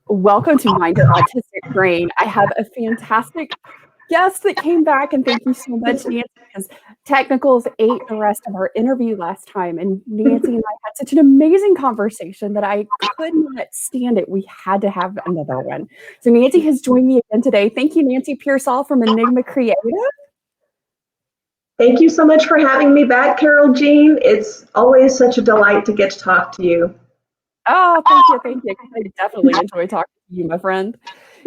Welcome to Mind Your Autistic Brain. I have a fantastic guest that came back, and thank you so much, Nancy, because technicals ate the rest of our interview last time, and Nancy and I had such an amazing conversation that I could not stand it. We had to have another one. So Nancy has joined me again today. Thank you, Nancy Pearsall from Enigma Creative. Thank you so much for having me back, Carole Jean. It's always such a delight to get to talk to you. Oh, thank you. I definitely enjoy talking to you, my friend.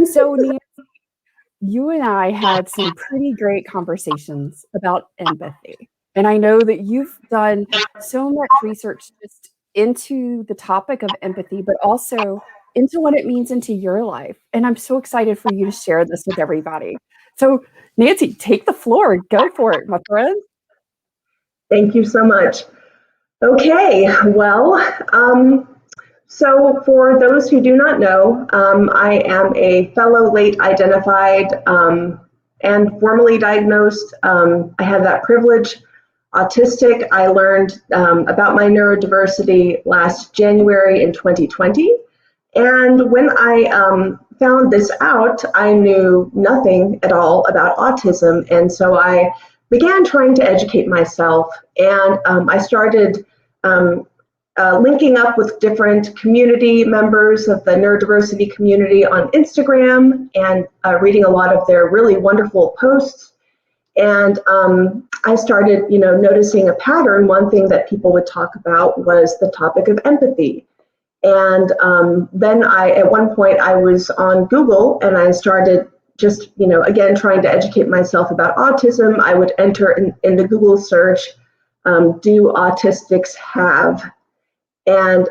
So Nancy, you and I had some pretty great conversations about empathy. And I know that you've done so much research just into the topic of empathy, but also into what it means into your life. And I'm so excited for you to share this with everybody. So Nancy, take the floor. Go for it, my friend. Thank you so much. Okay, well, so for those who do not know, I am a fellow late identified and formally diagnosed. I have that privilege, autistic. I learned about my neurodiversity last January in 2020. And when I found this out, I knew nothing at all about autism. And so I began trying to educate myself. And I started linking up with different community members of the neurodiversity community on Instagram and reading a lot of their really wonderful posts. And I started, noticing a pattern. One thing that people would talk about was the topic of empathy. And then at one point I was on Google and I started just, again, trying to educate myself about autism. I would enter in the Google search, do autistics have? And,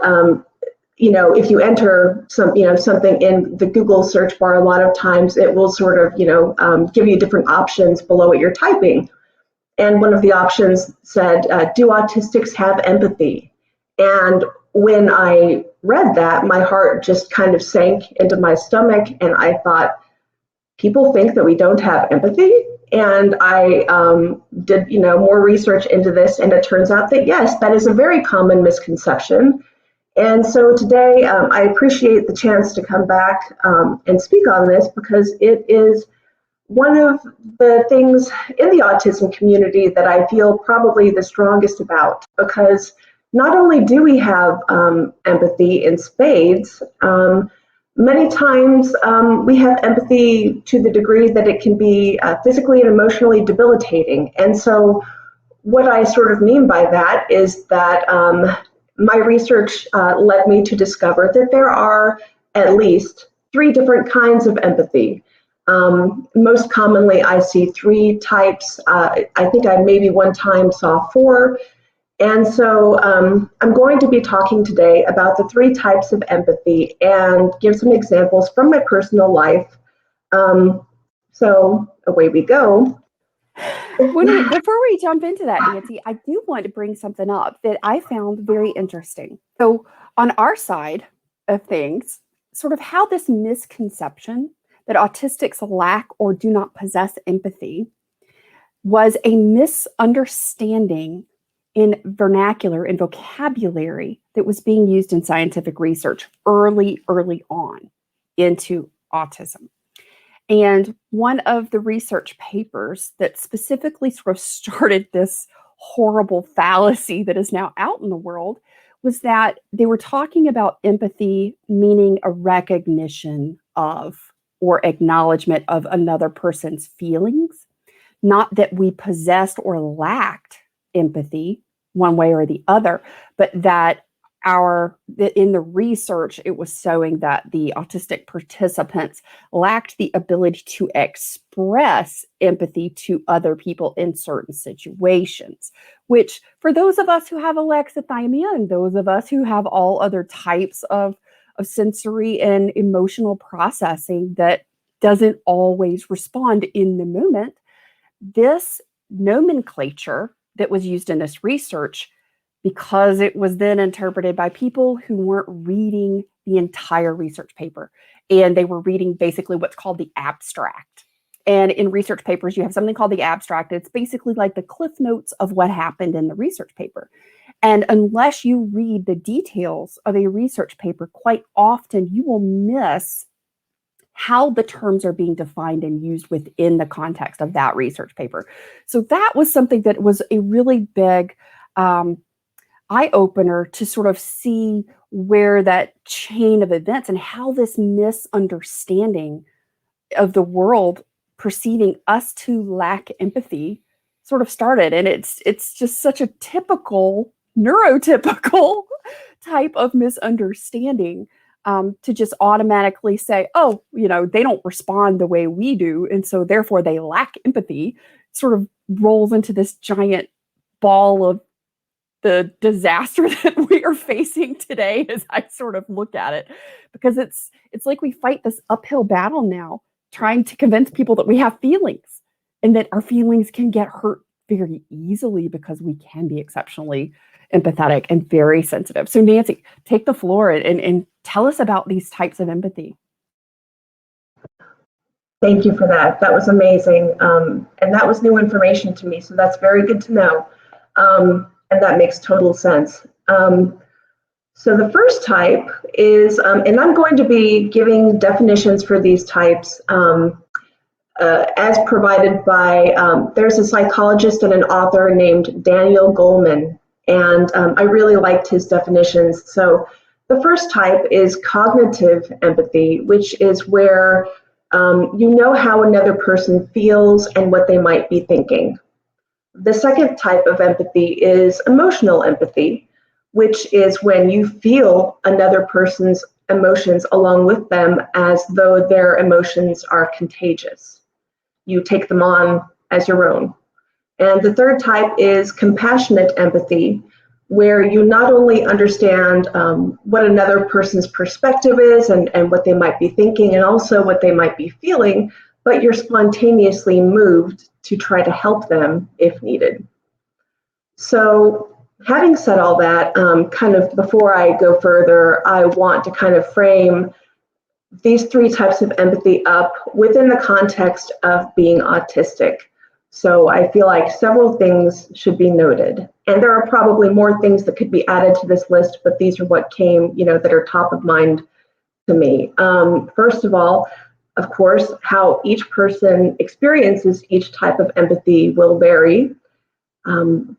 if you enter something in the Google search bar, a lot of times it will sort of, give you different options below what you're typing. And one of the options said, do autistics have empathy? And when I read that, my heart just kind of sank into my stomach. And I thought, people think that we don't have empathy? And I did, more research into this, and it turns out that yes, that is a very common misconception. And so today, I appreciate the chance to come back and speak on this because it is one of the things in the autism community that I feel probably the strongest about, because not only do we have empathy in spades, many times we have empathy to the degree that it can be physically and emotionally debilitating. And so what I sort of mean by that is that my research led me to discover that there are at least 3 different kinds of empathy. Most commonly, I see 3 types. I think I maybe one time saw 4. And so I'm going to be talking today about the 3 types of empathy and give some examples from my personal life. So away we go. Before we jump into that, Nancy, I do want to bring something up that I found very interesting. So on our side of things, sort of how this misconception that autistics lack or do not possess empathy was a misunderstanding in vernacular and vocabulary that was being used in scientific research early on into autism. And one of the research papers that specifically sort of started this horrible fallacy that is now out in the world was that they were talking about empathy meaning a recognition of or acknowledgement of another person's feelings, not that we possessed or lacked empathy one way or the other, but that in the research, it was showing that the autistic participants lacked the ability to express empathy to other people in certain situations, which for those of us who have alexithymia and those of us who have all other types of sensory and emotional processing that doesn't always respond in the moment, this nomenclature that was used in this research, because it was then interpreted by people who weren't reading the entire research paper, and they were reading basically what's called the abstract. And in research papers, you have something called the abstract. It's basically like the cliff notes of what happened in the research paper. And unless you read the details of a research paper, quite often you will miss how the terms are being defined and used within the context of that research paper. So that was something that was a really big eye-opener to sort of see where that chain of events and how this misunderstanding of the world perceiving us to lack empathy sort of started. And it's just such a typical, neurotypical type of misunderstanding, to just automatically say, oh, they don't respond the way we do, and so therefore they lack empathy, sort of rolls into this giant ball of the disaster that we are facing today as I sort of look at it. Because it's like we fight this uphill battle now, trying to convince people that we have feelings and that our feelings can get hurt very easily because we can be exceptionally empathetic and very sensitive. So Nancy, take the floor and tell us about these types of empathy. Thank you for that. That was amazing. And that was new information to me. So that's very good to know. And that makes total sense. So the first type is, and I'm going to be giving definitions for these types as provided by, there's a psychologist and an author named Daniel Goleman, and I really liked his definitions. So the first type is cognitive empathy, which is where you know how another person feels and what they might be thinking. The second type of empathy is emotional empathy, which is when you feel another person's emotions along with them as though their emotions are contagious. You take them on as your own. And the third type is compassionate empathy, where you not only understand what another person's perspective is and what they might be thinking and also what they might be feeling, but you're spontaneously moved to try to help them if needed. So having said all that, kind of before I go further, I want to kind of frame these three types of empathy up within the context of being autistic. So I feel like several things should be noted. And there are probably more things that could be added to this list, but these are what came, that are top of mind to me. First of all, of course, how each person experiences each type of empathy will vary.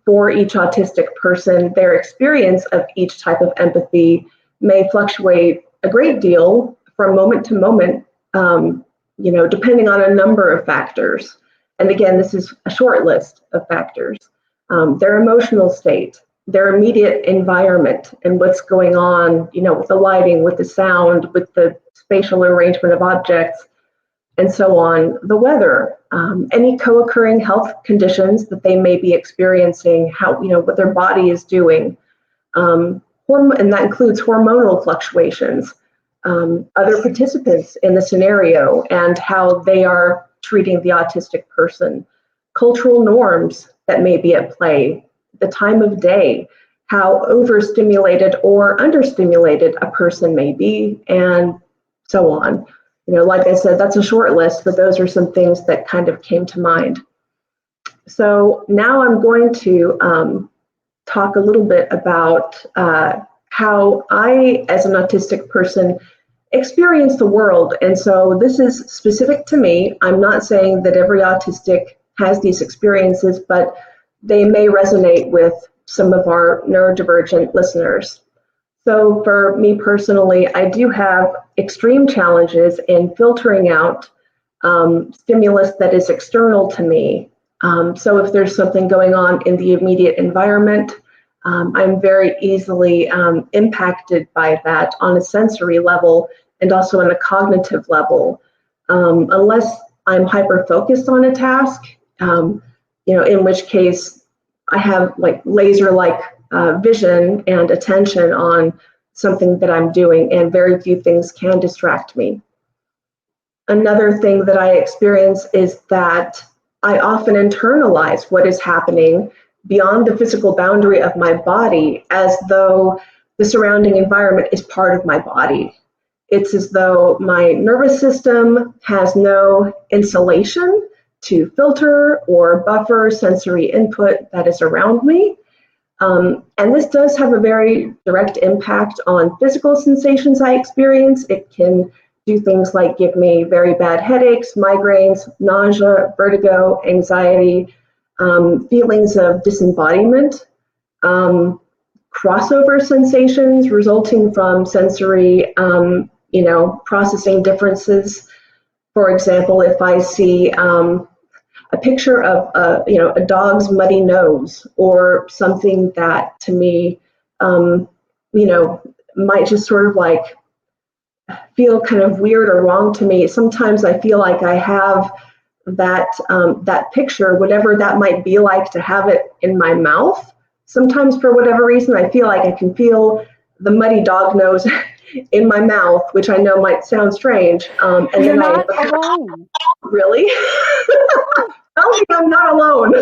For each autistic person, their experience of each type of empathy may fluctuate a great deal from moment to moment, depending on a number of factors. And again, this is a short list of factors. Their emotional state, their immediate environment, and what's going on, with the lighting, with the sound, with the spatial arrangement of objects, and so on, the weather, any co-occurring health conditions that they may be experiencing, what their body is doing, and that includes hormonal fluctuations, other participants in the scenario and how they are treating the autistic person, cultural norms that may be at play, the time of day, how overstimulated or understimulated a person may be, and so on. Like I said, that's a short list, but those are some things that kind of came to mind. So now I'm going to talk a little bit about how I, as an autistic person, experience the world. And so this is specific to me. I'm not saying that every autistic has these experiences, but they may resonate with some of our neurodivergent listeners. So for me personally, I do have extreme challenges in filtering out stimulus that is external to me. So if there's something going on in the immediate environment, I'm very easily impacted by that on a sensory level and also on a cognitive level. Unless I'm hyper-focused on a task, in which case I have like laser-like vision and attention on something that I'm doing, and very few things can distract me. Another thing that I experience is that I often internalize what is happening beyond the physical boundary of my body as though the surrounding environment is part of my body. It's as though my nervous system has no insulation to filter or buffer sensory input that is around me. And this does have a very direct impact on physical sensations I experience. It can do things like give me very bad headaches, migraines, nausea, vertigo, anxiety, feelings of disembodiment, crossover sensations resulting from sensory, processing differences. For example, if I see a picture of a dog's muddy nose or something that to me, might just sort of like feel kind of weird or wrong to me. Sometimes I feel like I have that picture, whatever that might be like, to have it in my mouth. Sometimes for whatever reason, I feel like I can feel the muddy dog nose in my mouth, which I know might sound strange. And You're then not alone. Really? Tell me I'm not alone.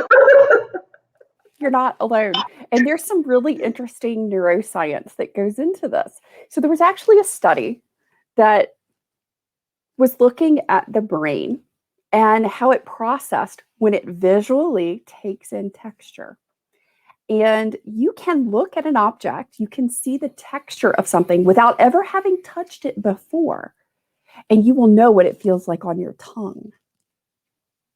You're not alone. And there's some really interesting neuroscience that goes into this. So there was actually a study that was looking at the brain and how it processed when it visually takes in texture. And you can look at an object, you can see the texture of something without ever having touched it before, and you will know what it feels like on your tongue.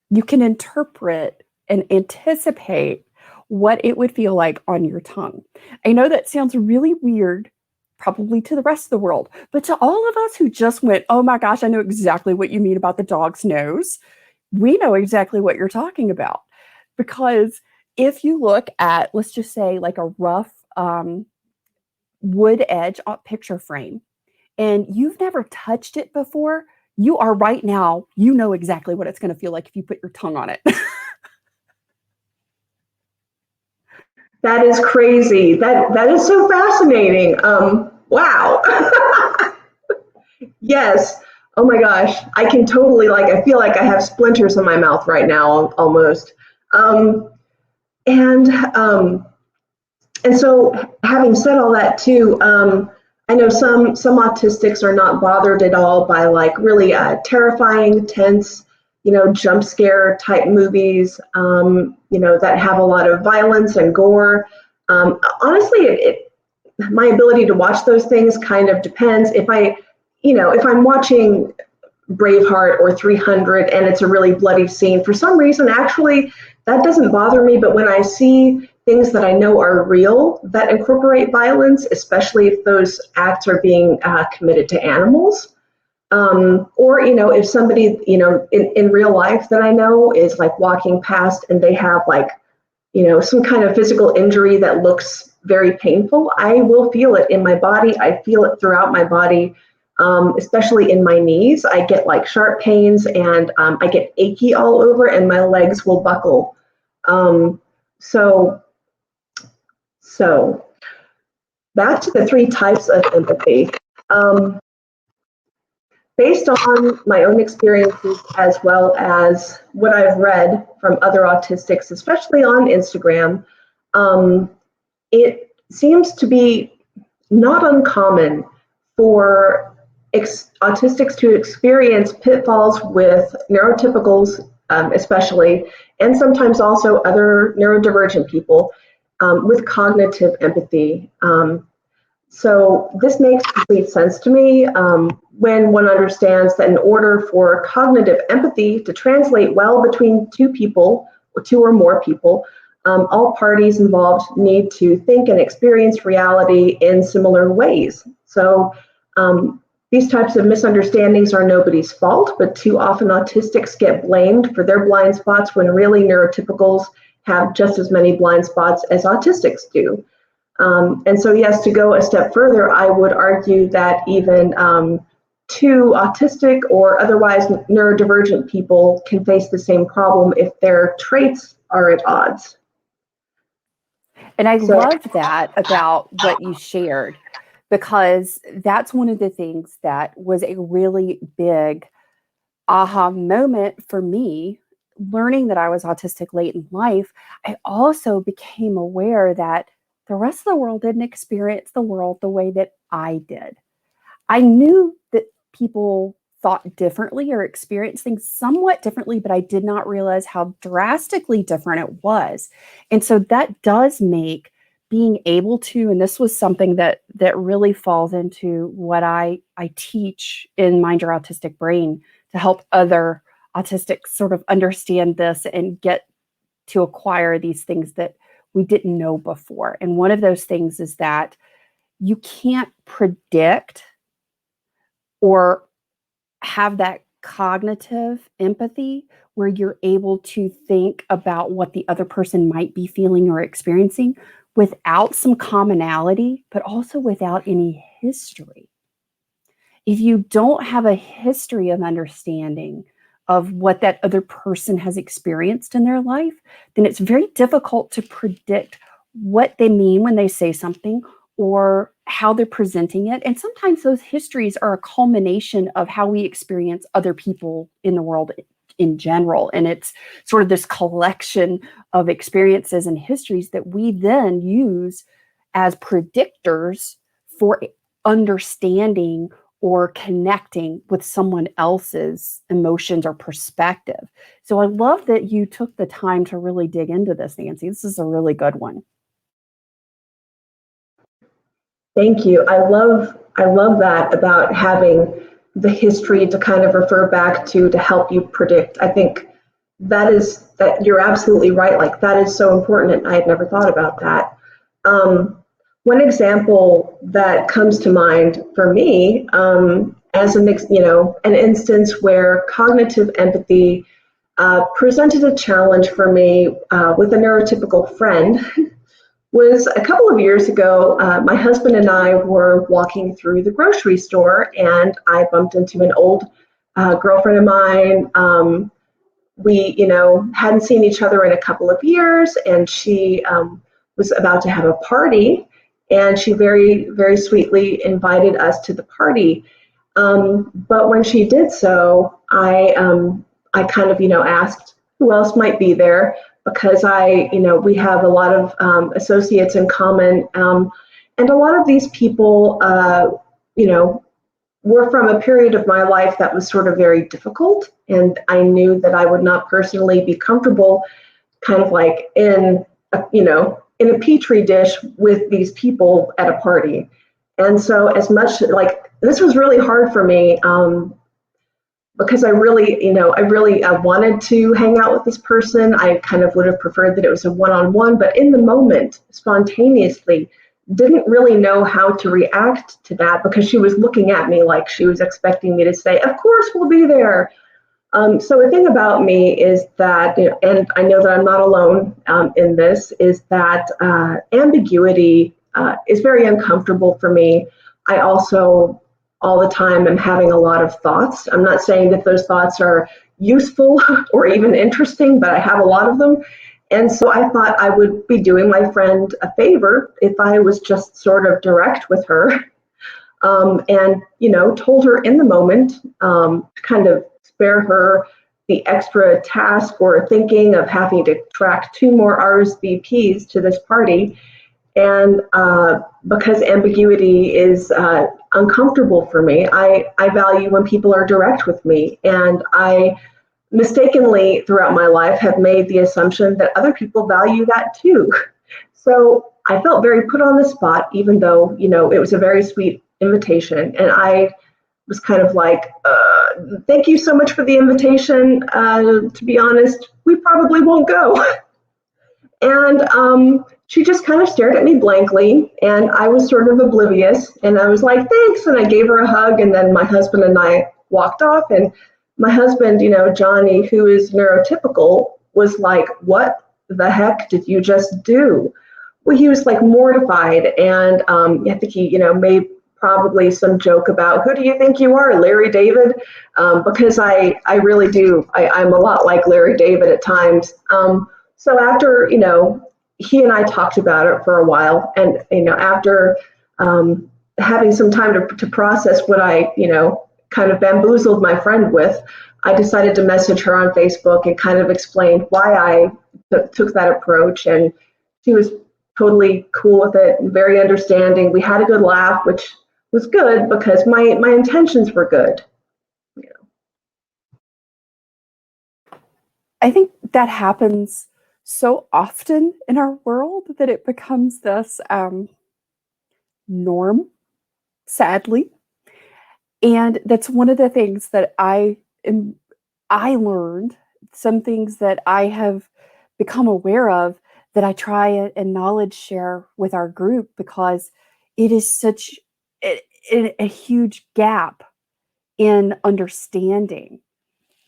You can interpret and anticipate what it would feel like on your tongue. I know that sounds really weird, probably to the rest of the world, but to all of us who just went, oh my gosh, I know exactly what you mean about the dog's nose, we know exactly what you're talking about. Because if you look at, let's just say, like a rough wood edge picture frame, and you've never touched it before, you are right now, you know exactly what it's going to feel like if you put your tongue on it. That is crazy. That is so fascinating. Wow. Yes. Oh my gosh. I can totally, I feel like I have splinters in my mouth right now almost. And so having said all that too, I know some autistics are not bothered at all by really terrifying, tense, jump scare type movies, that have a lot of violence and gore. Honestly, my ability to watch those things kind of depends. If I'm watching Braveheart or 300 and it's a really bloody scene, for some reason, actually, that doesn't bother me. But when I see things that I know are real that incorporate violence, especially if those acts are being committed to animals, or if somebody in real life that I know is walking past and they have some kind of physical injury that looks very painful, I will feel it in my body. I feel it throughout my body, especially in my knees. I get sharp pains and I get achy all over and my legs will buckle. So back to the 3 types of empathy. Based on my own experiences as well as what I've read from other autistics, especially on Instagram, it seems to be not uncommon for autistics to experience pitfalls with neurotypicals, especially, and sometimes also other neurodivergent people with cognitive empathy. So this makes complete sense to me when one understands that in order for cognitive empathy to translate well between 2 people or 2 or more people, all parties involved need to think and experience reality in similar ways. So these types of misunderstandings are nobody's fault, but too often autistics get blamed for their blind spots when really neurotypicals have just as many blind spots as autistics do. And so, yes, to go a step further, I would argue that even 2 autistic or otherwise neurodivergent people can face the same problem if their traits are at odds. And I love that about what you shared, because that's one of the things that was a really big aha moment for me. Learning that I was autistic late in life, I also became aware that the rest of the world didn't experience the world the way that I did. I knew that people thought differently or experienced things somewhat differently, but I did not realize how drastically different it was. And so that does make being able to, and this was something that really falls into what I teach in Mind Your Autistic Brain to help other autistics sort of understand this and get to acquire these things that we didn't know before. And one of those things is that you can't predict or have that cognitive empathy where you're able to think about what the other person might be feeling or experiencing without some commonality, but also without any history. If you don't have a history of understanding of what that other person has experienced in their life, then it's very difficult to predict what they mean when they say something or how they're presenting it. And sometimes those histories are a culmination of how we experience other people in the world in general. And it's sort of this collection of experiences and histories that we then use as predictors for understanding or connecting with someone else's emotions or perspective. So I love that you took the time to really dig into this, Nancy. This is a really good one. Thank you. I love that about having the history to kind of refer back to help you predict. I think that you're absolutely right. Like, that is so important, and I had never thought about that. One example that comes to mind for me, as an instance where cognitive empathy presented a challenge for me with a neurotypical friend, was a couple of years ago. My husband and I were walking through the grocery store, and I bumped into an old girlfriend of mine. We, hadn't seen each other in a couple of years, and she was about to have a party, and she very, very sweetly invited us to the party. But when she did so, I kind of, asked who else might be there, because we have a lot of associates in common, and a lot of these people, were from a period of my life that was sort of very difficult, and I knew that I would not personally be comfortable kind of like in a petri dish with these people at a party. And so, as much like, this was really hard for me, because I really wanted to hang out with this person. I kind of would have preferred that it was a one-on-one, but in the moment, spontaneously, didn't really know how to react to that, because she was looking at me like she was expecting me to say, "Of course we'll be there." So the thing about me is that, and I know that I'm not alone in this, is that ambiguity is very uncomfortable for me. I also, all the time, am having a lot of thoughts. I'm not saying that those thoughts are useful or even interesting, but I have a lot of them. And so I thought I would be doing my friend a favor if I was just sort of direct with her, and, told her in the moment, to kind of spare her the extra task or thinking of having to track 2 more RSVPs to this party. And because ambiguity is uncomfortable for me, I value when people are direct with me. And I mistakenly, throughout my life, have made the assumption that other people value that too. So I felt very put on the spot, even though, it was a very sweet invitation. And I was kind of like, thank you so much for the invitation. To be honest, we probably won't go. And she just kind of stared at me blankly, and I was sort of oblivious. And I was like, thanks. And I gave her a hug, and then my husband and I walked off. And my husband, Johnny, who is neurotypical, was like, what the heck did you just do? Well, he was like mortified. And I think he, made probably some joke about, who do you think you are, Larry David? Because I really do. I'm a lot like Larry David at times. So after, he and I talked about it for a while. And, after having some time to process what I, kind of bamboozled my friend with, I decided to message her on Facebook and kind of explain why I took that approach. And she was totally cool with it, very understanding. We had a good laugh, which was good because my intentions were good. I think that happens so often in our world that it becomes this norm, sadly. And that's one of the things that I learned, some things that I have become aware of that I try and knowledge share with our group, because it is such a huge gap in understanding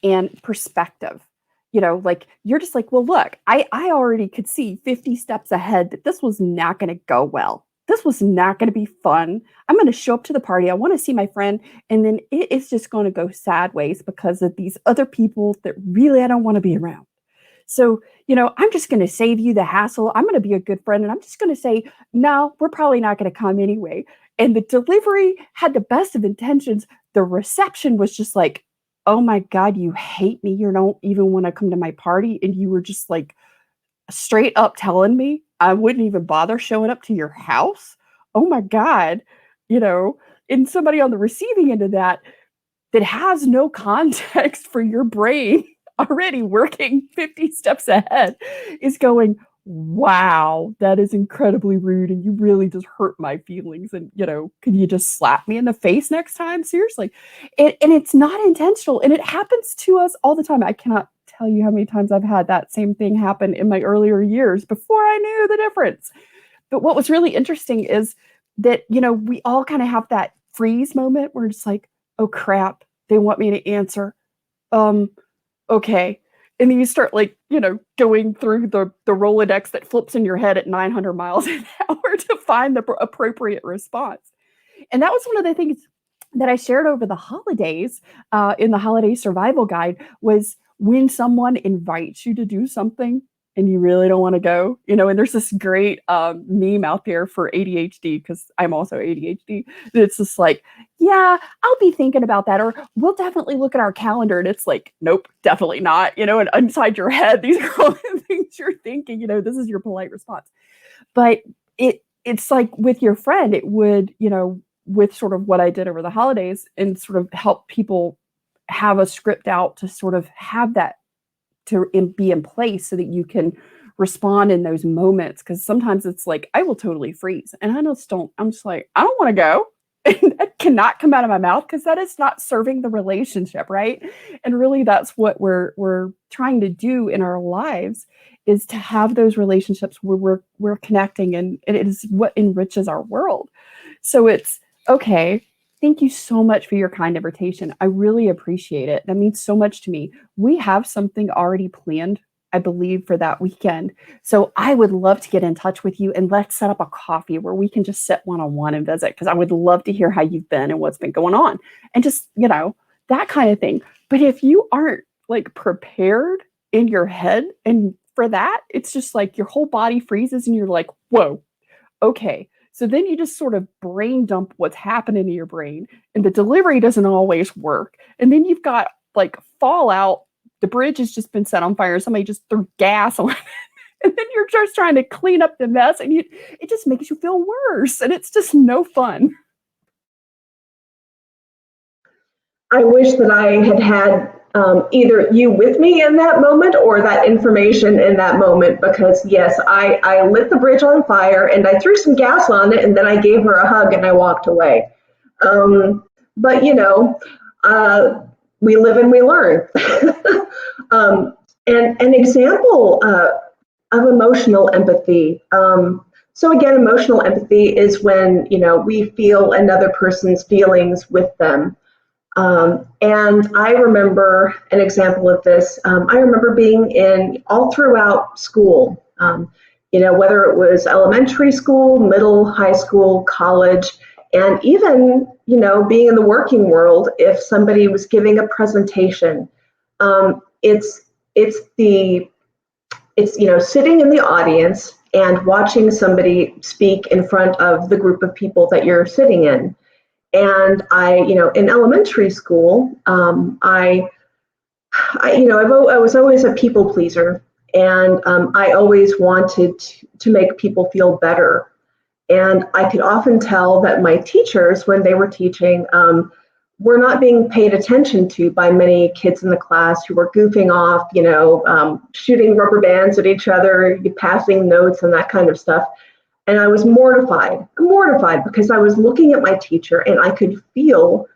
and perspective. Like, you're just like, well, look, I already could see 50 steps ahead that this was not going to go well. This was not going to be fun. I'm going to show up to the party. I want to see my friend. And then it's just going to go sideways because of these other people that really I don't want to be around. So, I'm just going to save you the hassle. I'm going to be a good friend. And I'm just going to say, no, we're probably not going to come anyway. And the delivery had the best of intentions. The reception was just like, oh my God, you hate me. You don't even want to come to my party. And you were just like straight up telling me I wouldn't even bother showing up to your house. Oh my God. And somebody on the receiving end of that has no context for your brain already working 50 steps ahead is going, wow, that is incredibly rude. And you really just hurt my feelings. And, could you just slap me in the face next time? Seriously. And it's not intentional. And it happens to us all the time. I cannot tell you how many times I've had that same thing happen in my earlier years before I knew the difference. But what was really interesting is that, we all kind of have that freeze moment where it's like, oh crap, they want me to answer. Okay. And then you start going through the Rolodex that flips in your head at 900 miles an hour to find the appropriate response. And that was one of the things that I shared over the holidays in the holiday survival guide, was when someone invites you to do something and you really don't want to go, and there's this great meme out there for ADHD, because I'm also ADHD. It's just like, yeah, I'll be thinking about that, or we'll definitely look at our calendar. And it's like, nope, definitely not, and inside your head, these are all the things you're thinking, this is your polite response. But it's like with your friend, it would, with sort of what I did over the holidays and sort of help people have a script out to sort of have that to be in place so that you can respond in those moments. Because sometimes it's like, I will totally freeze. And I'm just like, I don't want to go. And that cannot come out of my mouth, because that is not serving the relationship, right? And really, that's what we're trying to do in our lives, is to have those relationships where we're connecting, and it is what enriches our world. So it's okay. Thank you so much for your kind invitation. I really appreciate it. That means so much to me. We have something already planned, I believe, for that weekend. So I would love to get in touch with you, and let's set up a coffee where we can just sit one-on-one and visit, because I would love to hear how you've been and what's been going on, and just, that kind of thing. But if you aren't prepared in your head and for that, it's just like your whole body freezes and you're like, whoa, okay. So then you just sort of brain dump what's happening in your brain, and the delivery doesn't always work. And then you've got fallout. The bridge has just been set on fire. Somebody just threw gas on it. And then you're just trying to clean up the mess, and it just makes you feel worse. And it's just no fun. I wish that I had either you with me in that moment or that information in that moment, because yes, I lit the bridge on fire and I threw some gas on it, and then I gave her a hug and I walked away. But we live and we learn. And an example of emotional empathy. So again, emotional empathy is when, we feel another person's feelings with them. And I remember an example of this. I remember being in all throughout school, whether it was elementary school, middle, high school, college, and even, being in the working world. If somebody was giving a presentation, it's sitting in the audience and watching somebody speak in front of the group of people that you're sitting in. And I, in elementary school, I was always a people pleaser, and I always wanted to make people feel better. And I could often tell that my teachers, when they were teaching, were not being paid attention to by many kids in the class who were goofing off, shooting rubber bands at each other, passing notes and that kind of stuff. And I was mortified because I was looking at my teacher and I could feel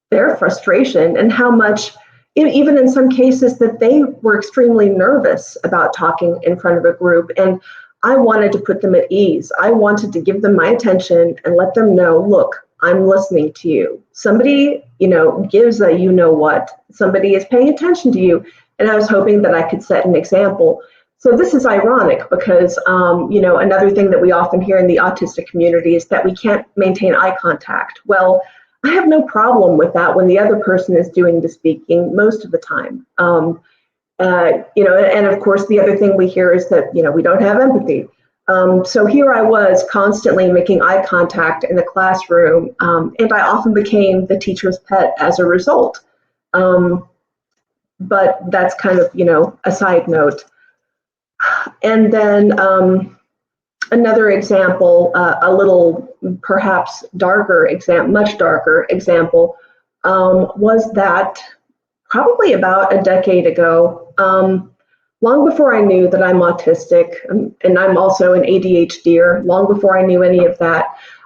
their frustration and how much, even in some cases, that they were extremely nervous about talking in front of a group. And I wanted to put them at ease. I wanted to give them my attention and let them know, look, I'm listening to you. Somebody, gives a what. Somebody is paying attention to you. And I was hoping that I could set an example. So this is ironic because, another thing that we often hear in the autistic community is that we can't maintain eye contact. Well, I have no problem with that when the other person is doing the speaking most of the time. And of course, the other thing we hear is that, we don't have empathy. So here I was constantly making eye contact in the classroom, and I often became the teacher's pet as a result. But that's kind of, a side note. And then another example, a little perhaps much darker example, was that probably about a decade ago, long before I knew that I'm autistic, and I'm also an ADHDer, long before I knew any of that,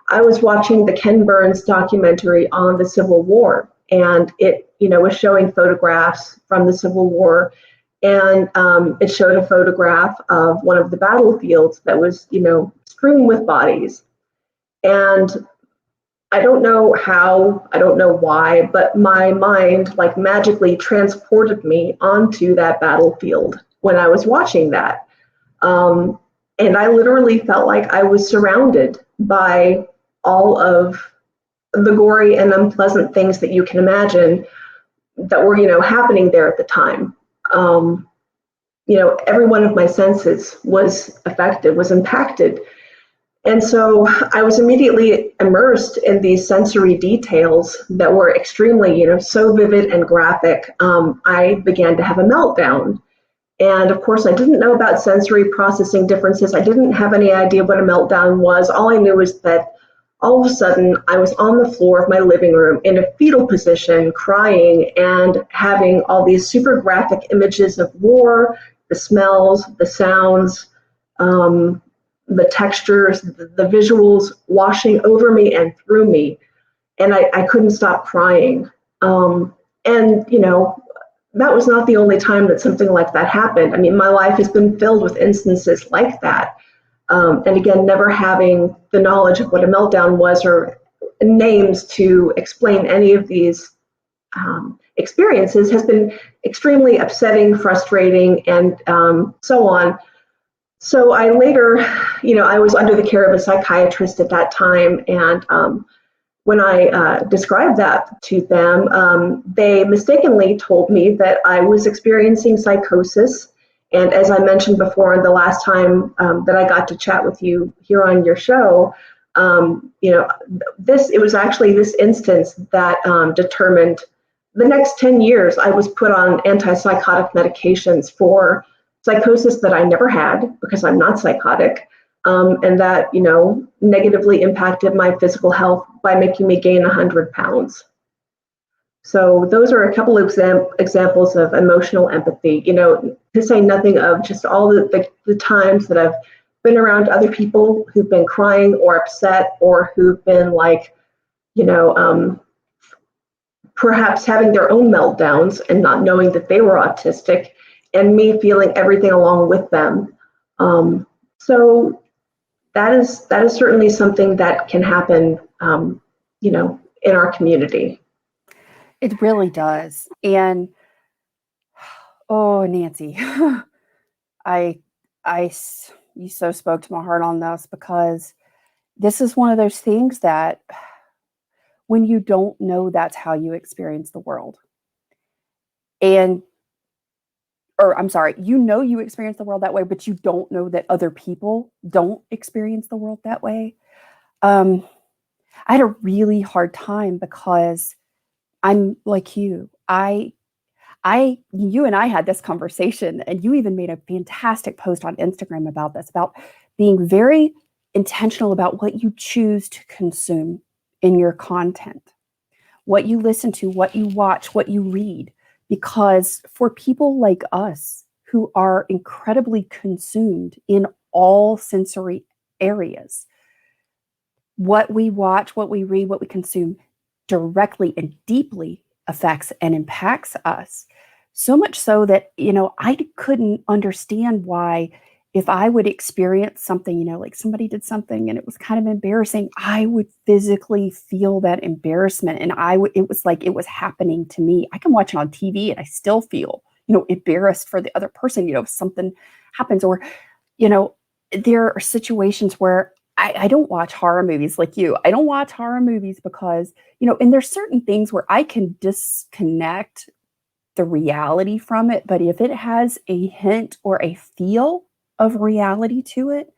I was watching the Ken Burns documentary on the Civil War, and it, was showing photographs from the Civil War, and it showed a photograph of one of the battlefields that was, strewn with bodies. And I don't know how, I don't know why, but my mind magically transported me onto that battlefield when I was watching that. And I literally felt like I was surrounded by all of the gory and unpleasant things that you can imagine that were, happening there at the time. Every one of my senses was affected, was impacted. And so I was immediately immersed in these sensory details that were extremely, so vivid and graphic. I began to have a meltdown. And of course, I didn't know about sensory processing differences. I didn't have any idea what a meltdown was. All I knew was that all of a sudden I was on the floor of my living room in a fetal position, crying and having all these super graphic images of war, the smells, the sounds, the textures, the visuals washing over me and through me. And I couldn't stop crying. And, that was not the only time that something like that happened. I mean, my life has been filled with instances like that. And again, never having the knowledge of what a meltdown was or names to explain any of these experiences has been extremely upsetting, frustrating, and so on. So I later, I was under the care of a psychiatrist at that time, and when I described that to them, they mistakenly told me that I was experiencing psychosis. And as I mentioned before, the last time that I got to chat with you here on your show, it was actually this instance that determined the next 10 years I was put on antipsychotic medications for psychosis that I never had because I'm not psychotic, and that, negatively impacted my physical health by making me gain 100 pounds. So those are a couple of examples of emotional empathy, to say nothing of just all the times that I've been around other people who've been crying or upset or who've been perhaps having their own meltdowns and not knowing that they were autistic, and me feeling everything along with them. So that is certainly something that can happen, in our community. It really does. And oh, Nancy, you so spoke to my heart on this, because this is one of those things that when you don't know, that's how you experience the world. You experience the world that way, but you don't know that other people don't experience the world that way. I had a really hard time because I'm like you. You and I had this conversation, and you even made a fantastic post on Instagram about this, about being very intentional about what you choose to consume in your content. what you listen to, what you watch, what you read. Because for people like us who are incredibly consumed in all sensory areas, what we watch, what we read, what we consume directly and deeply affects and impacts us. So much so that, I couldn't understand why, if I would experience something, like somebody did something and it was kind of embarrassing, I would physically feel that embarrassment. And it was like it was happening to me. I can watch it on TV and I still feel, embarrassed for the other person, if something happens. Or, there are situations where I don't watch horror movies like you. I don't watch horror movies because, and there's certain things where I can disconnect the reality from it. But if it has a hint or a feel of reality to it,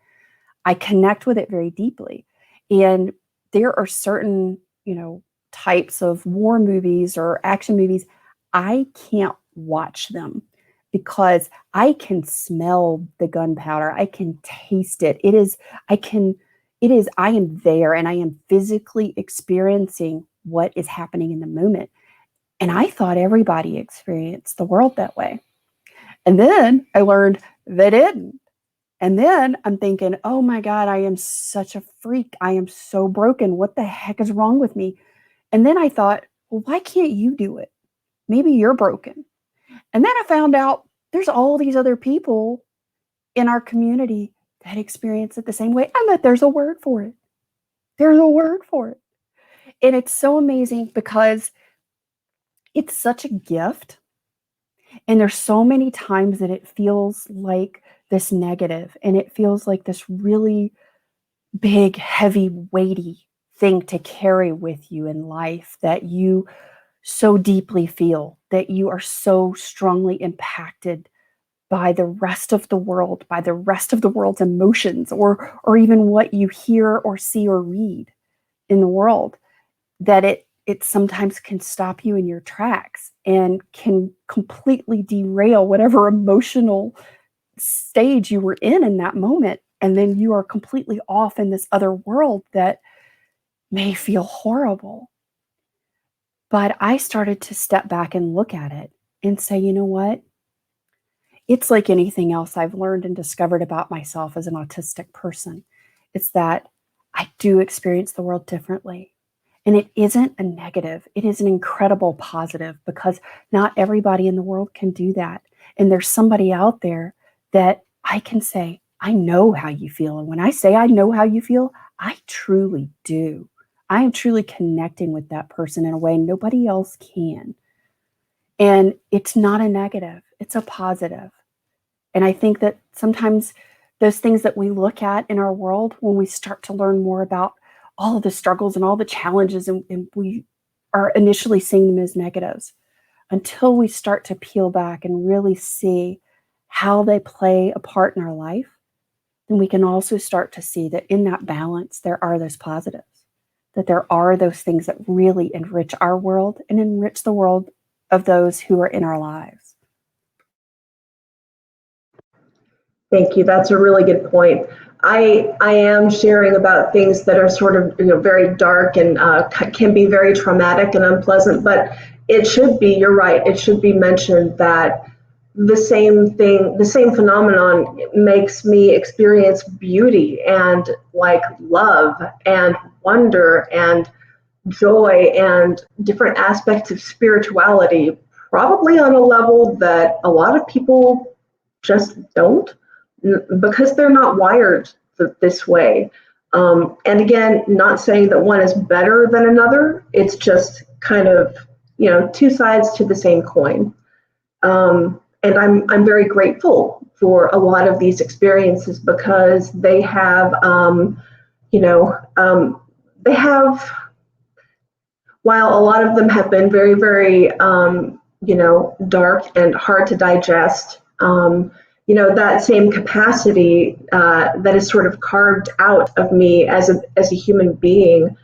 I connect with it very deeply. And there are certain, types of war movies or action movies, I can't watch them because I can smell the gunpowder. I can taste it. I am there and I am physically experiencing what is happening in the moment. And I thought everybody experienced the world that way. And then I learned they didn't. And then I'm thinking, oh my God, I am such a freak. I am so broken. What the heck is wrong with me? And then I thought, well, why can't you do it? Maybe you're broken. And then I found out there's all these other people in our community that experience it the same way, and that there's a word for it. There's a word for it. And it's so amazing because it's such a gift. And there's so many times that it feels like this negative, and it feels like this really big, heavy, weighty thing to carry with you in life that you so deeply feel, that you are so strongly impacted by the rest of the world, by the rest of the world's emotions, or even what you hear or see or read in the world, that it sometimes can stop you in your tracks and can completely derail whatever emotional stage you were in that moment. And then you are completely off in this other world that may feel horrible. But I started to step back and look at it and say, you know what? It's like anything else I've learned and discovered about myself as an autistic person. It's that I do experience the world differently. And it isn't a negative. It is an incredible positive, because not everybody in the world can do that. And there's somebody out there that I can say, I know how you feel. And when I say I know how you feel, I truly do. I am truly connecting with that person in a way nobody else can. And it's not a negative, it's a positive. And I think that sometimes those things that we look at in our world, when we start to learn more about all of the struggles and all the challenges, and we are initially seeing them as negatives, until we start to peel back and really see how they play a part in our life, then we can also start to see that in that balance, there are those positives, that there are those things that really enrich our world and enrich the world of those who are in our lives. Thank you. That's a really good point. I am sharing about things that are sort of very dark and can be very traumatic and unpleasant, but it should be, you're right, it should be mentioned that the same thing, the same phenomenon makes me experience beauty and like love and wonder and joy and different aspects of spirituality, probably on a level that a lot of people just don't, because they're not wired this way. And again, not saying that one is better than another. It's just kind of, two sides to the same coin. And I'm very grateful for a lot of these experiences, because they have, while a lot of them have been very, very, dark and hard to digest, that same capacity that is sort of carved out of me as a human being,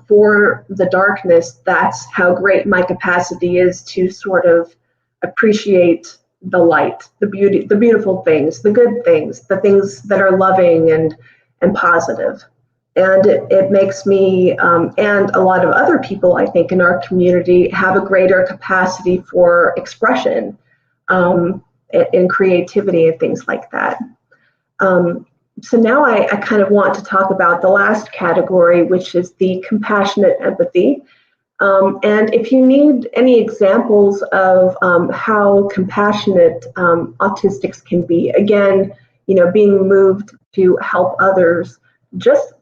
for the darkness, that's how great my capacity is to sort of appreciate the light, the beauty, the beautiful things, the good things, the things that are loving and positive. And it makes me and a lot of other people, I think, in our community have a greater capacity for expression and creativity and things like that. So now I kind of want to talk about the last category, which is the compassionate empathy. And if you need any examples of how compassionate autistics can be, again, being moved to help others, just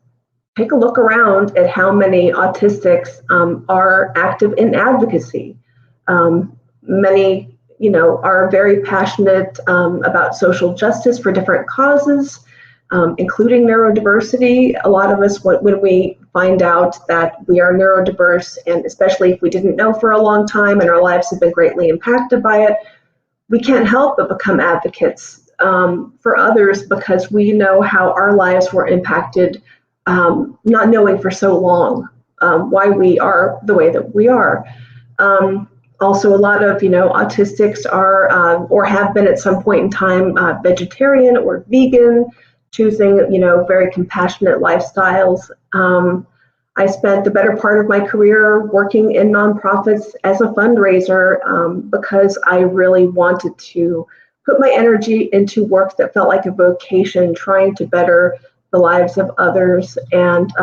take a look around at how many autistics are active in advocacy. Many, are very passionate about social justice for different causes, including neurodiversity. A lot of us, when we find out that we are neurodiverse, and especially if we didn't know for a long time and our lives have been greatly impacted by it, we can't help but become advocates for others because we know how our lives were impacted, not knowing for so long why we are the way that we are. Also, a lot of autistics are or have been at some point in time vegetarian or vegan, choosing very compassionate lifestyles. I spent the better part of my career working in nonprofits as a fundraiser because I really wanted to put my energy into work that felt like a vocation, trying to better the lives of others. And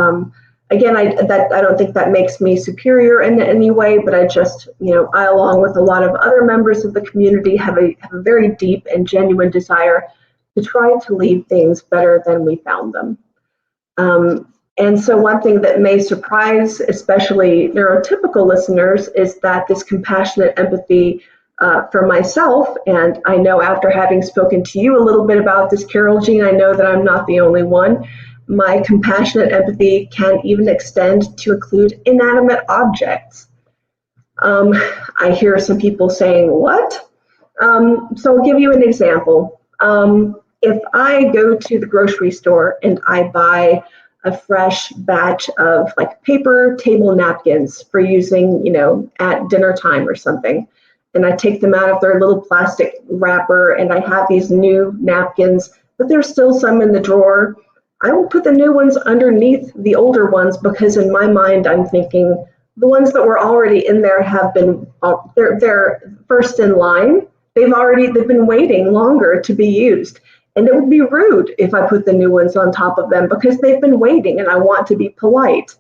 again, I don't think that makes me superior in any way, but I just, I, along with a lot of other members of the community, have a very deep and genuine desire to try to leave things better than we found them. And so one thing that may surprise, especially neurotypical listeners, is that this compassionate empathy for myself, and I know after having spoken to you a little bit about this, Carole Jean, I know that I'm not the only one. My compassionate empathy can even extend to include inanimate objects. I hear some people saying, what? So I'll give you an example. If I go to the grocery store and I buy a fresh batch of like paper table napkins for using, at dinner time or something, and I take them out of their little plastic wrapper and I have these new napkins, but there's still some in the drawer, I will put the new ones underneath the older ones because in my mind I'm thinking the ones that were already in there have been, they're first in line. They've been waiting longer to be used. And it would be rude if I put the new ones on top of them because they've been waiting and I want to be polite.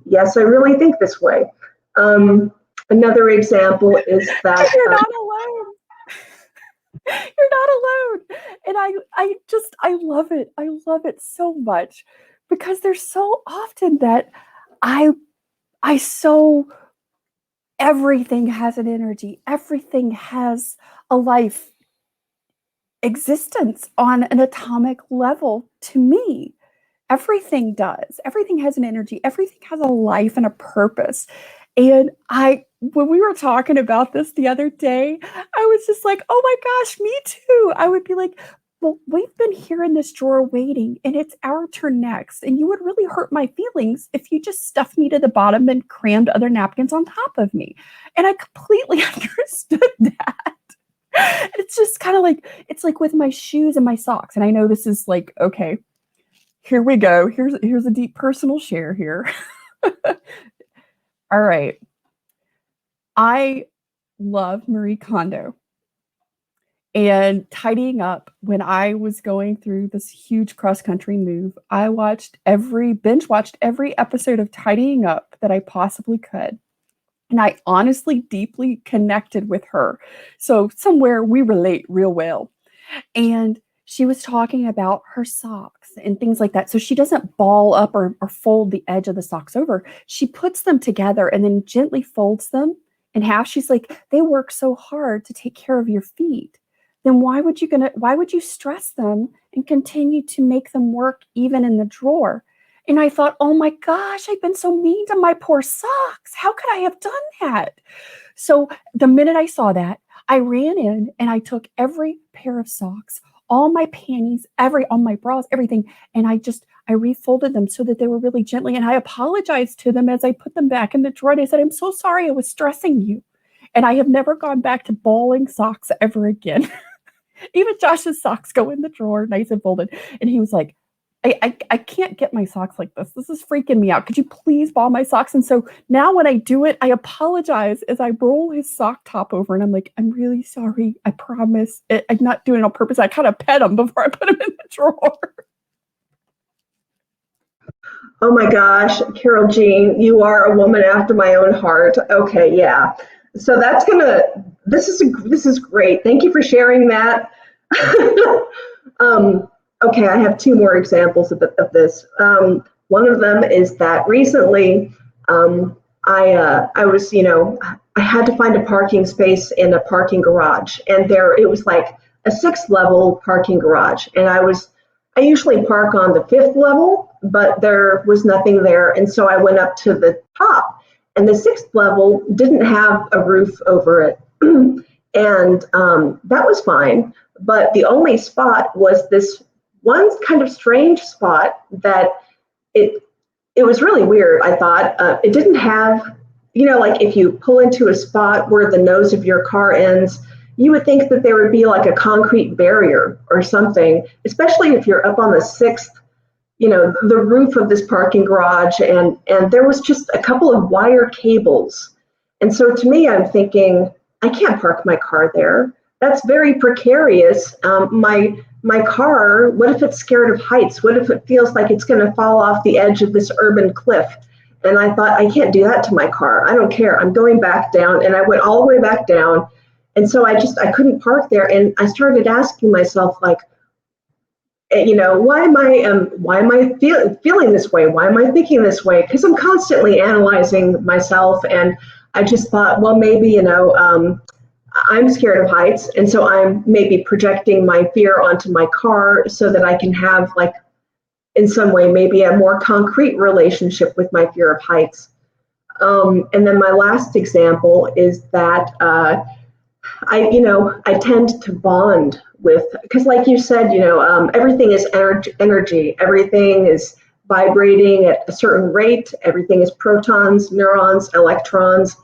Yes, I really think this way. Another example is that— You're not alone. You're not alone. And I love it. I love it so much because there's so often that everything has an energy. Everything has a life existence on an atomic level to me. Everything does. Everything has an energy. Everything has a life and a purpose. And when we were talking about this the other day, I was just like, oh my gosh, me too. I would be like, well, we've been here in this drawer waiting and it's our turn next. And you would really hurt my feelings if you just stuffed me to the bottom and crammed other napkins on top of me. And I completely understood that. It's just kind of like, it's like with my shoes and my socks. And I know this is like, okay, here we go. Here's a deep personal share here. All right. I love Marie Kondo. And tidying up, when I was going through this huge cross-country move, I binge watched every episode of Tidying Up that I possibly could. And I honestly deeply connected with her. So somewhere we relate real well. And she was talking about her socks and things like that. So she doesn't ball up or fold the edge of the socks over. She puts them together and then gently folds them in half. She's like, they work so hard to take care of your feet. Then why would you stress them and continue to make them work even in the drawer? And I thought, oh my gosh, I've been so mean to my poor socks. How could I have done that? So the minute I saw that, I ran in and I took every pair of socks, all my panties, all my bras, everything. And I refolded them so that they were really gently. And I apologized to them as I put them back in the drawer. And I said, I'm so sorry I was stressing you. And I have never gone back to balling socks ever again. Even Josh's socks go in the drawer, nice and folded. And he was like, I can't get my socks like this. This is freaking me out. Could you please ball my socks? And so now when I do it, I apologize as I roll his sock top over, and I'm like, I'm really sorry. I promise. I'm not doing it on purpose. I kind of pet him before I put him in the drawer. Oh my gosh, Carole Jean, you are a woman after my own heart. Okay, yeah. So this is great. Thank you for sharing that. Okay, I have two more examples of this. One of them is that recently, I was, I had to find a parking space in a parking garage, and it was like a 6th level parking garage, and I usually park on the 5th level, but there was nothing there, and so I went up to the top, and the 6th level didn't have a roof over it, and that was fine. But the only spot was this one kind of strange spot that it was really weird. I thought it didn't have, like if you pull into a spot where the nose of your car ends, you would think that there would be like a concrete barrier or something, especially if you're up on the 6th, the roof of this parking garage, and there was just a couple of wire cables. And so to me, I'm thinking, I can't park my car there. That's very precarious. My car, what if it's scared of heights? What if it feels like it's going to fall off the edge of this urban cliff? And I thought, I can't do that to my car. I don't care. I'm going back down. And I went all the way back down. And so I couldn't park there. And I started asking myself, like, why am I feeling this way? Why am I thinking this way? Because I'm constantly analyzing myself. And I just thought, well, maybe, I'm scared of heights, and so I'm maybe projecting my fear onto my car so that I can have, like, in some way, maybe a more concrete relationship with my fear of heights. And then my last example is that I tend to bond with, because like you said, everything is energy. Everything is vibrating at a certain rate. Everything is protons, neurons, electrons.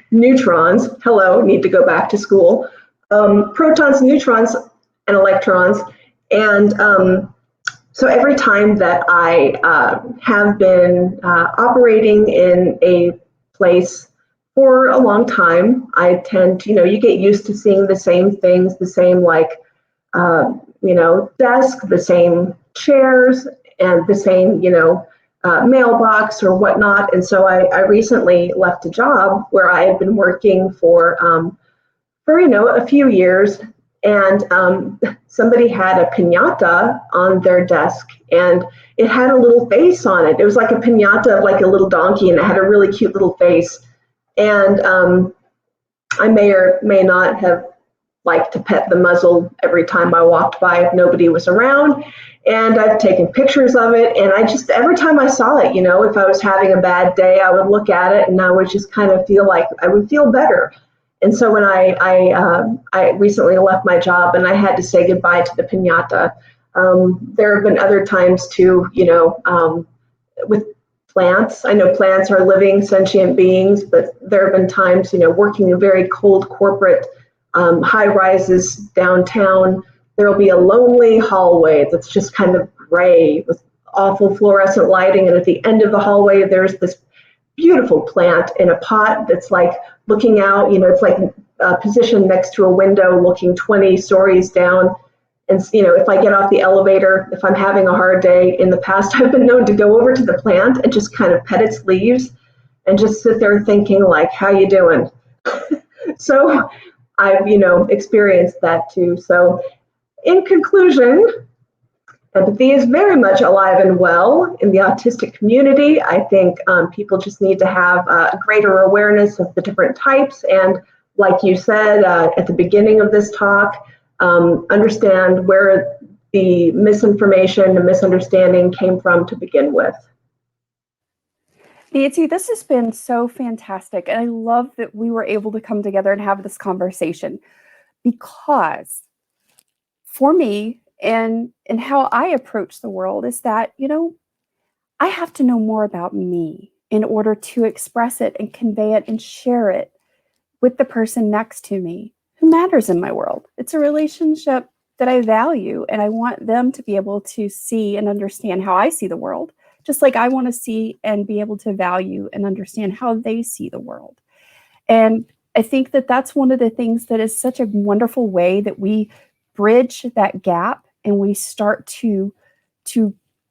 Neutrons. Hello, need to go back to school. Protons, neutrons, and electrons. And so every time that I have been operating in a place for a long time, I tend to, you get used to seeing the same things, the same, like, desk, the same chairs, and the same, mailbox or whatnot. And so I recently left a job where I had been working for a few years, and somebody had a pinata on their desk, and it had a little face on it. It was like a pinata of like a little donkey, and it had a really cute little face. And I may or may not have liked to pet the muzzle every time I walked by if nobody was around. And I've taken pictures of it, and every time I saw it, if I was having a bad day, I would look at it, and I would just kind of feel like I would feel better. And so when I recently left my job and I had to say goodbye to the pinata, there have been other times too, with plants. I know plants are living, sentient beings, but there have been times, working in very cold corporate high rises downtown, there'll be a lonely hallway that's just kind of gray with awful fluorescent lighting. And at the end of the hallway, there's this beautiful plant in a pot that's like looking out, it's like positioned next to a window looking 20 stories down. And, if I get off the elevator, if I'm having a hard day, in the past, I've been known to go over to the plant and just kind of pet its leaves and just sit there thinking, like, how you doing? So I've, experienced that too. So in conclusion, empathy is very much alive and well in the autistic community. I think people just need to have a greater awareness of the different types. And like you said at the beginning of this talk, understand where the misinformation and misunderstanding came from to begin with. Nancy, this has been so fantastic. And I love that we were able to come together and have this conversation, because for me and how I approach the world is that, I have to know more about me in order to express it and convey it and share it with the person next to me who matters in my world. It's a relationship. that I value, and I want them to be able to see and understand how I see the world, just like I want to see and be able to value and understand how they see the world. And I think that that's one of the things that is such a wonderful way that we bridge that gap, and we start to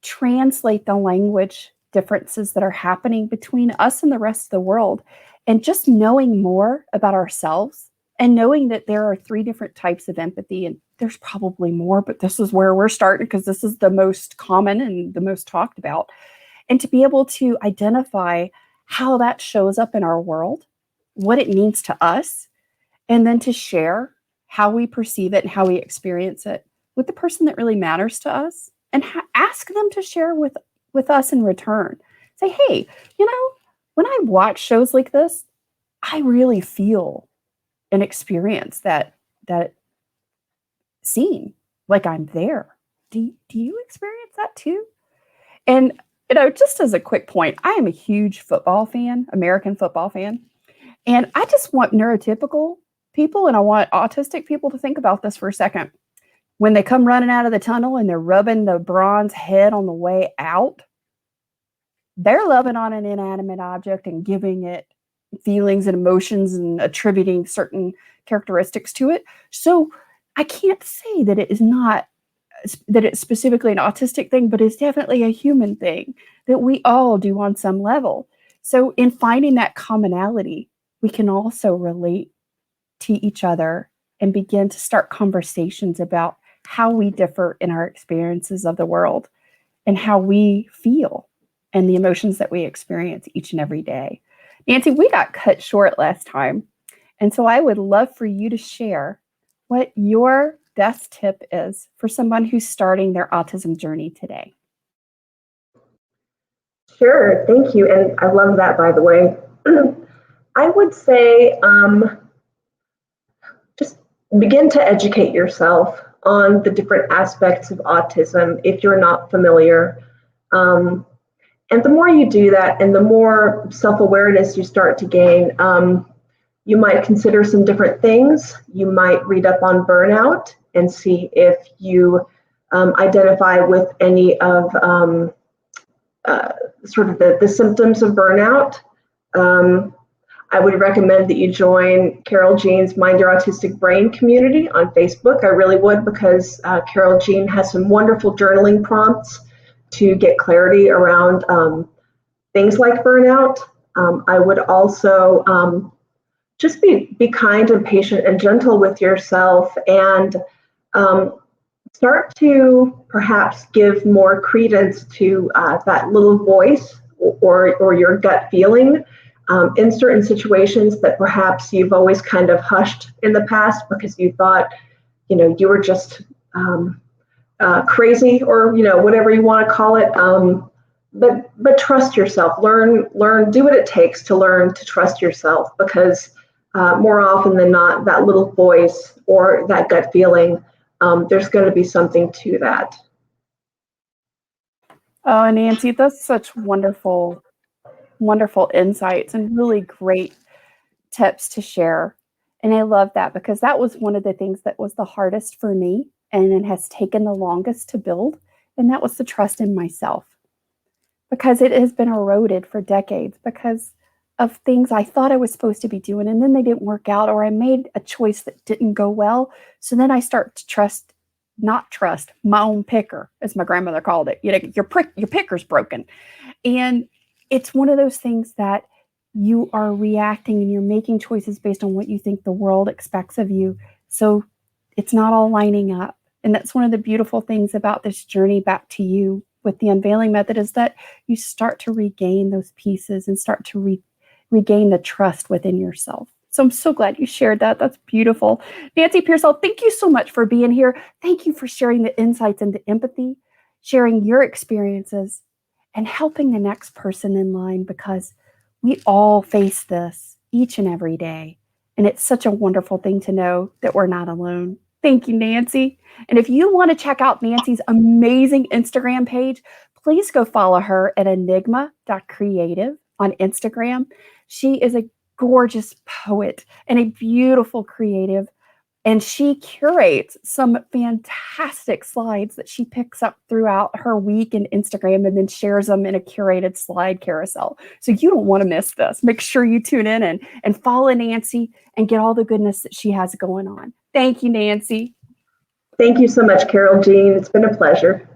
translate the language differences that are happening between us and the rest of the world. And just knowing more about ourselves and knowing that there are 3 different types of empathy, and there's probably more, but this is where we're starting because this is the most common and the most talked about. And to be able to identify how that shows up in our world, what it means to us, and then to share how we perceive it and how we experience it with the person that really matters to us, and ask them to share with us in return. Say, hey, when I watch shows like this, I really feel and experience that scene, like I'm there. Do you experience that too? And just as a quick point, I am a huge football fan, American football fan. And I just want neurotypical people and I want autistic people to think about this for a second. When they come running out of the tunnel and they're rubbing the bronze head on the way out, they're loving on an inanimate object and giving it feelings and emotions and attributing certain characteristics to it. So I can't say that it's specifically an autistic thing, but it's definitely a human thing that we all do on some level. So in finding that commonality, we can also relate to each other and begin to start conversations about how we differ in our experiences of the world and how we feel and the emotions that we experience each and every day. Nancy, we got cut short last time. And so I would love for you to share what your best tip is for someone who's starting their autism journey today. Sure, thank you. And I love that, by the way. I would say just begin to educate yourself on the different aspects of autism if you're not familiar. And the more you do that and the more self-awareness you start to gain, you might consider some different things. You might read up on burnout and see if you identify with any of sort of the symptoms of burnout. I would recommend that you join Carole Jean's Mind Your Autistic Brain community on Facebook. I really would, because Carole Jean has some wonderful journaling prompts to get clarity around things like burnout. I would also just be kind and patient and gentle with yourself, and start to perhaps give more credence to that little voice or your gut feeling in certain situations that perhaps you've always kind of hushed in the past because you thought, you were just crazy, or whatever you want to call it. But trust yourself. Learn. Do what it takes to learn to trust yourself, because more often than not, that little voice or that gut feeling, there's going to be something to that. Oh, Nancy, that's such wonderful insights and really great tips to share. And I love that, because that was one of the things that was the hardest for me and it has taken the longest to build. And that was the trust in myself, because it has been eroded for decades because of things I thought I was supposed to be doing, and then they didn't work out, or I made a choice that didn't go well. So then I start to not trust my own picker, as my grandmother called it. Your picker's broken. And it's one of those things that you are reacting and you're making choices based on what you think the world expects of you. So it's not all lining up. And that's one of the beautiful things about this journey back to you with the unveiling method, is that you start to regain those pieces and start to regain the trust within yourself. So I'm so glad you shared that. That's beautiful. Nancy Pearsall, thank you so much for being here. Thank you for sharing the insights into empathy, sharing your experiences, and helping the next person in line, because we all face this each and every day. And it's such a wonderful thing to know that we're not alone. Thank you, Nancy. And if you want to check out Nancy's amazing Instagram page, please go follow her at enigma.creative on Instagram. She is a gorgeous poet and a beautiful creative And she curates some fantastic slides that she picks up throughout her week in Instagram and then shares them in a curated slide carousel. So you don't want to miss this. Make sure you tune in and follow Nancy and get all the goodness that she has going on. Thank you, Nancy. Thank you so much, Carole Jean. It's been a pleasure.